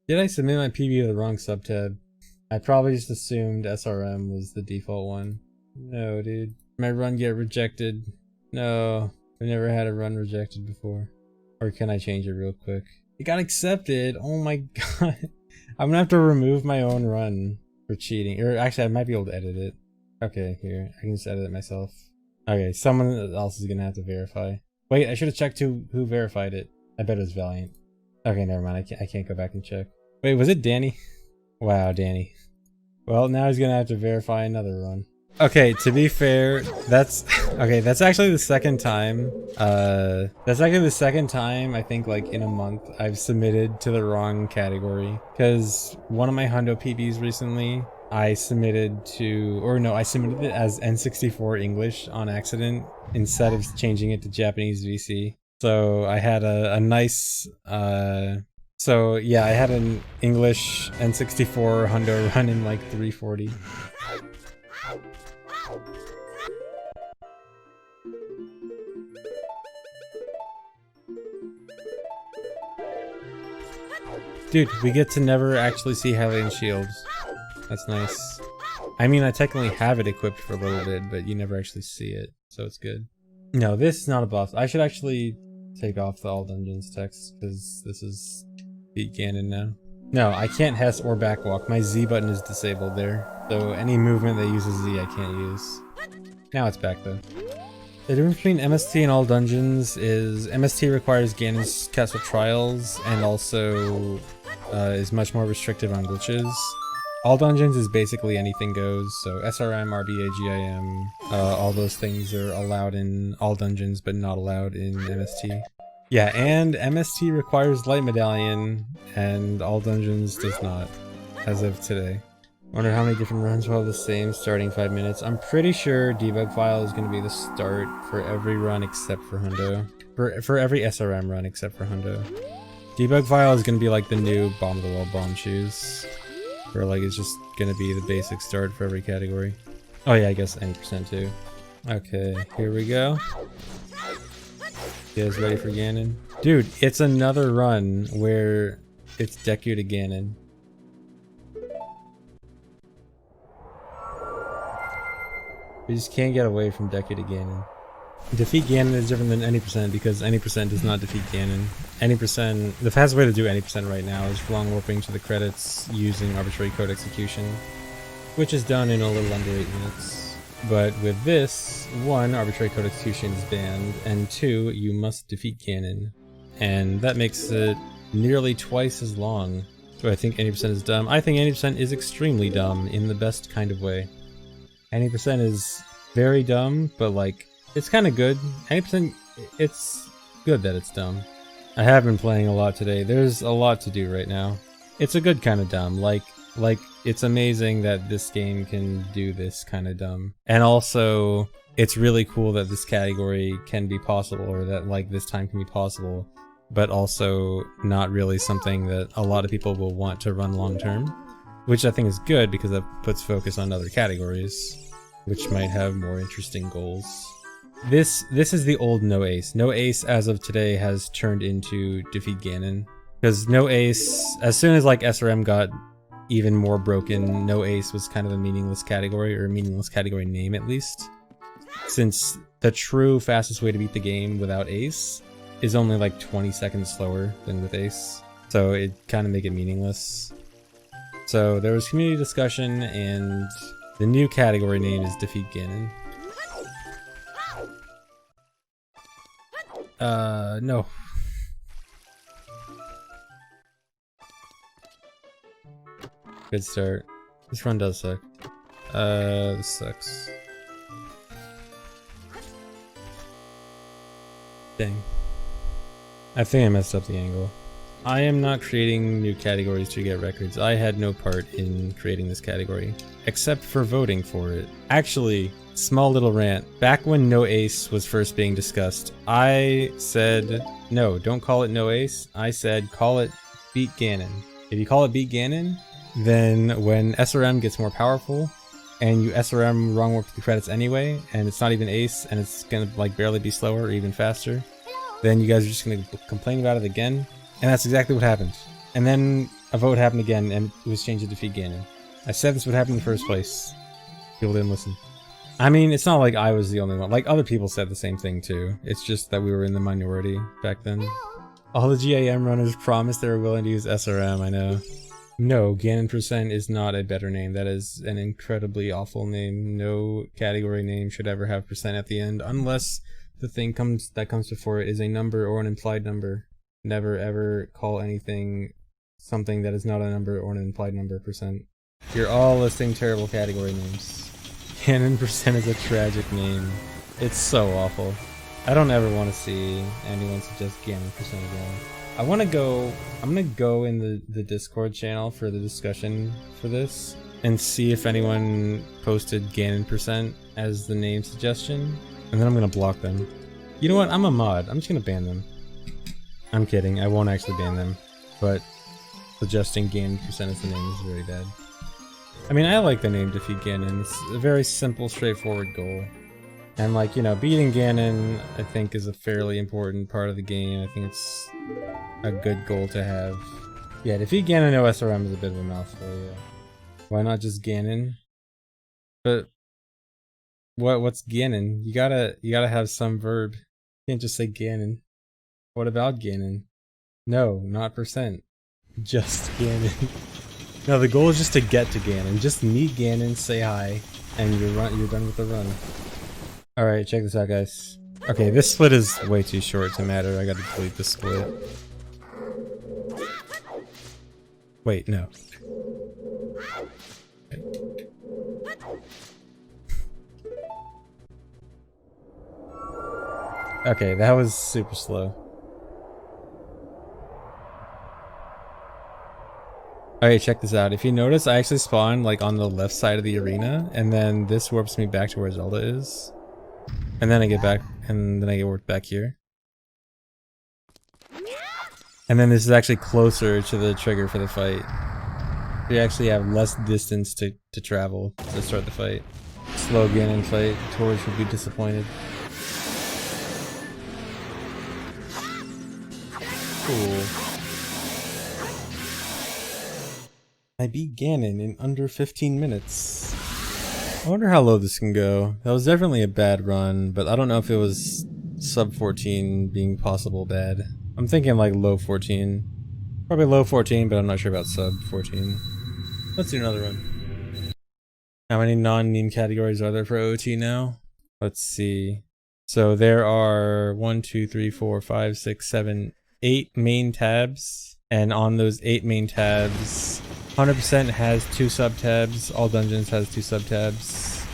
Did I submit my PB to the wrong subtab? I probably just assumed SRM was the default one. No, dude. My run get rejected. No, I've never had a run rejected before. Or can I change it real quick? It got accepted! Oh my god. I'm gonna have to remove my own run for cheating. Or actually, I might be able to edit it. Okay, here. I can just edit it myself. Okay, someone else is gonna have to verify. Wait, I should have checked who verified it. I bet it was Valiant. Okay, never mind. I can't go back and check. Wait, was it Danny? Wow, Danny. Well, now he's gonna have to verify another run. Okay, to be fair, that's actually the second time. I think, like, in a month I've submitted to the wrong category. Because one of my Hundo PBs recently, I submitted it as N64 English on accident instead of changing it to Japanese VC. So I had a nice, so yeah, I had an English N64 Hundo run in like 340. Dude, we get to never actually see Hylian shields. That's nice. I mean, I technically have it equipped for a little bit, but you never actually see it, so it's good. No, this is not a buff. I should actually take off the all dungeons text, because this is beat Ganon now. No, I can't Hess or backwalk. My Z button is disabled there, so any movement that uses Z I can't use. Now it's back though. The difference between MST and all dungeons is MST requires Ganon's Castle Trials and also is much more restrictive on glitches. All dungeons is basically anything goes, so SRM, RBA, GIM, all those things are allowed in all dungeons but not allowed in MST. Yeah, and MST requires Light Medallion and all dungeons does not, as of today. Wonder how many different runs will have the same starting 5 minutes. I'm pretty sure debug file is going to be the start for every run except for Hundo. For every SRM run except for Hundo. Debug file is going to be like the new Bomb of the World bomb shoes. Where like it's just going to be the basic start for every category. Oh yeah, I guess any percent too. Okay, here we go. You guys ready for Ganon? Dude, it's another run where it's Deku to Ganon. We just can't get away from Deku to Ganon. Defeat Ganon is different than any percent because any percent does not defeat Ganon. Any percent, the fastest way to do any percent right now is long warping to the credits using arbitrary code execution, which is done in a little under 8 minutes. But with this, 1, arbitrary code execution is banned, and 2, you must defeat Ganon. And that makes it nearly twice as long. Do I think any percent is dumb? I think any percent is extremely dumb in the best kind of way. Any percent is very dumb, but like, it's kind of good. Any percent, it's good that it's dumb. I have been playing a lot today. There's a lot to do right now. It's a good kind of dumb. Like it's amazing that this game can do this kind of dumb. And also, it's really cool that this category can be possible, or that like this time can be possible, but also not really something that a lot of people will want to run long term. Which I think is good because that puts focus on other categories, which might have more interesting goals. This is the old no ace. No ace as of today has turned into defeat Ganon. Because no ace, as soon as like SRM got even more broken, no ace was kind of a meaningless category, or a meaningless category name at least. Since the true fastest way to beat the game without ace is only like 20 seconds slower than with ace. So it kind of make it meaningless. So there was community discussion, and the new category name is Defeat Ganon. No. Good start. This run does suck. This sucks. Dang. I think I messed up the angle. I am not creating new categories to get records. I had no part in creating this category, except for voting for it. Actually, small little rant. Back when no ace was first being discussed, I said, no, don't call it no ace. I said, call it beat Ganon. If you call it beat Ganon, then when SRM gets more powerful, and you SRM wrong warp to the credits anyway, and it's not even ace, and it's gonna like barely be slower or even faster, then you guys are just gonna complain about it again. And that's exactly what happened. And then a vote happened again, and it was changed to defeat Ganon. I said this would happen in the first place. People didn't listen. I mean, it's not like I was the only one. Like, other people said the same thing too. It's just that we were in the minority back then. All the GAM runners promised they were willing to use SRM, I know. No, Ganon % is not a better name. That is an incredibly awful name. No category name should ever have % at the end, unless the thing that comes before it is a number or an implied number. Never ever call anything something that is not a number or an implied number %. You're all listing terrible category names. Ganon % is a tragic name. It's so awful. I don't ever want to see anyone suggest Ganon % again. I'm gonna go in the Discord channel for the discussion for this and see if anyone posted Ganon % as the name suggestion, and then I'm gonna block them. You know what? I'm a mod. I'm just gonna ban them. I'm kidding. I won't actually ban them, but suggesting Ganon % as the name is very bad. I mean, I like the name Defeat Ganon. It's a very simple, straightforward goal. And like, you know, beating Ganon, I think, is a fairly important part of the game. I think it's a good goal to have. Yeah, Defeat Ganon no SRM is a bit of a mouthful, yeah. Why not just Ganon? But what's Ganon? You gotta have some verb. You can't just say Ganon. What about Ganon? No, not %. Just Ganon. No, the goal is just to get to Ganon. Just meet Ganon, say hi, and you're done with the run. Alright, check this out, guys. Okay, this split is way too short to matter. I gotta delete the split. Wait, no. Okay, that was super slow. Alright, check this out. If you notice, I actually spawned like on the left side of the arena, and then this warps me back to where Zelda is. And then I get back, and then I get warped back here. And then this is actually closer to the trigger for the fight. You actually have less distance to travel to start the fight. Slow Ganon fight, Torch would be disappointed. Cool. I beat Ganon in under 15 minutes. I wonder how low this can go. That was definitely a bad run, but I don't know if it was sub 14 being possible bad. I'm thinking like low 14. Probably low 14, but I'm not sure about sub 14. Let's do another run. How many non-meme categories are there for OoT now? Let's see. So there are 1, 2, 3, 4, 5, 6, 7, 8 main tabs. And on those 8 main tabs, 100% has 2 sub-tabs. All dungeons has 2 sub-tabs.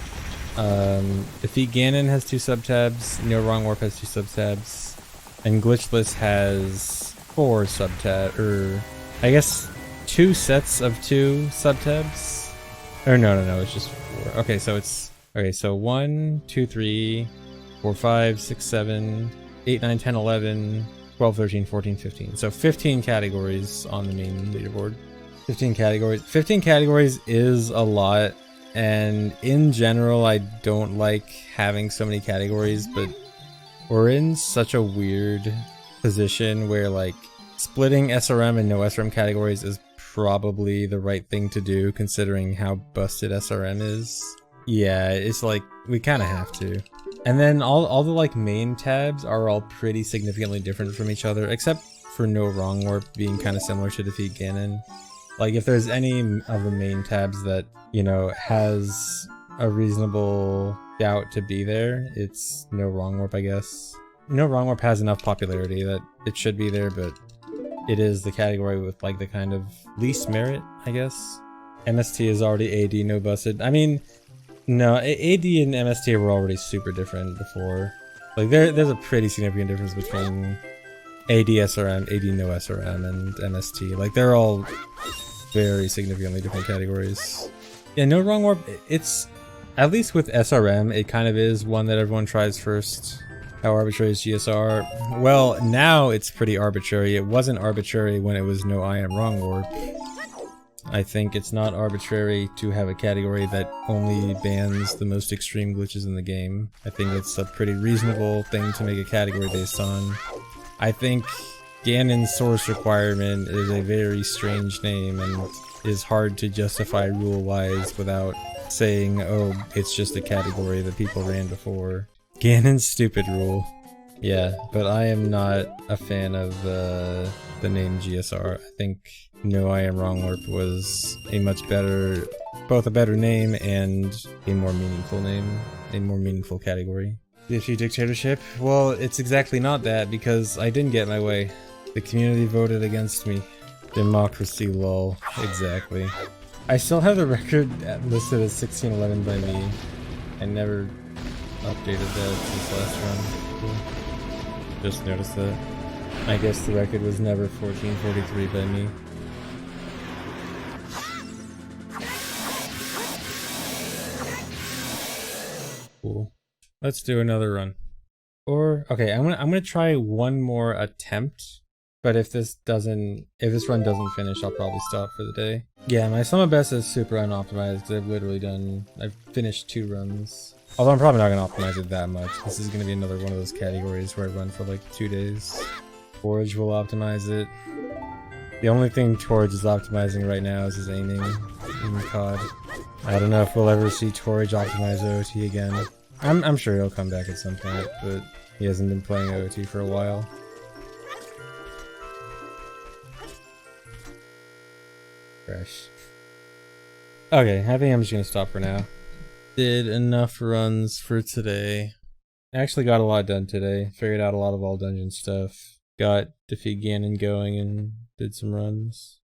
Defeat Ganon has 2 sub-tabs. No Wrong Warp has 2 sub-tabs. And Glitchless has 4 sub-tabs. Or, I guess, 2 sets of 2 sub-tabs? Or no, it's just 4. Okay, so it's... Okay, so 1, 2, 3, 4, 5, 6, 7, 8, 9, 10, 11, 12, 13, 14, 15. So 15 categories on the main leaderboard. 15 categories. 15 categories is a lot, and in general I don't like having so many categories, but we're in such a weird position where like splitting SRM and no SRM categories is probably the right thing to do considering how busted SRM is. Yeah, it's like we kind of have to. And then all the like main tabs are all pretty significantly different from each other, except for No Wrong Warp being kind of similar to Defeat Ganon. Like, if there's any of the main tabs that, you know, has a reasonable doubt to be there, it's No Wrong Warp, I guess. No Wrong Warp has enough popularity that it should be there, but it is the category with, like, the kind of least merit, I guess. MST is already AD, no busted. I mean, no, AD and MST were already super different before. Like, there's a pretty significant difference between AD SRM, AD no SRM, and MST. Like, they're all very significantly different categories. Yeah, No Wrong Warp, it's, at least with SRM, it kind of is one that everyone tries first. How arbitrary is GSR? Well, now it's pretty arbitrary. It wasn't arbitrary when it was no I Am Wrong Warp. I think it's not arbitrary to have a category that only bans the most extreme glitches in the game. I think it's a pretty reasonable thing to make a category based on. I think Ganon's source requirement is a very strange name and is hard to justify rule-wise without saying, oh, it's just a category that people ran before. Ganon's stupid rule. Yeah, but I am not a fan of the name GSR. I think No I Am Wrong Warp was a much better, both a better name and a more meaningful name, a more meaningful category. Diffie dictatorship? Well, it's exactly not that because I didn't get my way. The community voted against me. Democracy lol. Exactly. I still have the record listed as 1611 by me. I never updated that since last run. Just noticed that. I guess the record was never 1443 by me. Cool. Let's do another run. Or okay, I'm gonna try one more attempt. But if this run doesn't finish, I'll probably stop for the day. Yeah, my sum of best is super unoptimized because I've finished 2 runs. Although I'm probably not gonna optimize it that much. This is gonna be another one of those categories where I run for like 2 days. Forge will optimize it. The only thing Torge is optimizing right now is his aiming in COD. I don't know if we'll ever see Torge optimize OoT again. I'm sure he'll come back at some point, but he hasn't been playing OoT for a while. Fresh. Okay, I think I'm just gonna stop for now. Did enough runs for today. Actually got a lot done today. Figured out a lot of all dungeon stuff. Got Defeat Ganon going and did some runs.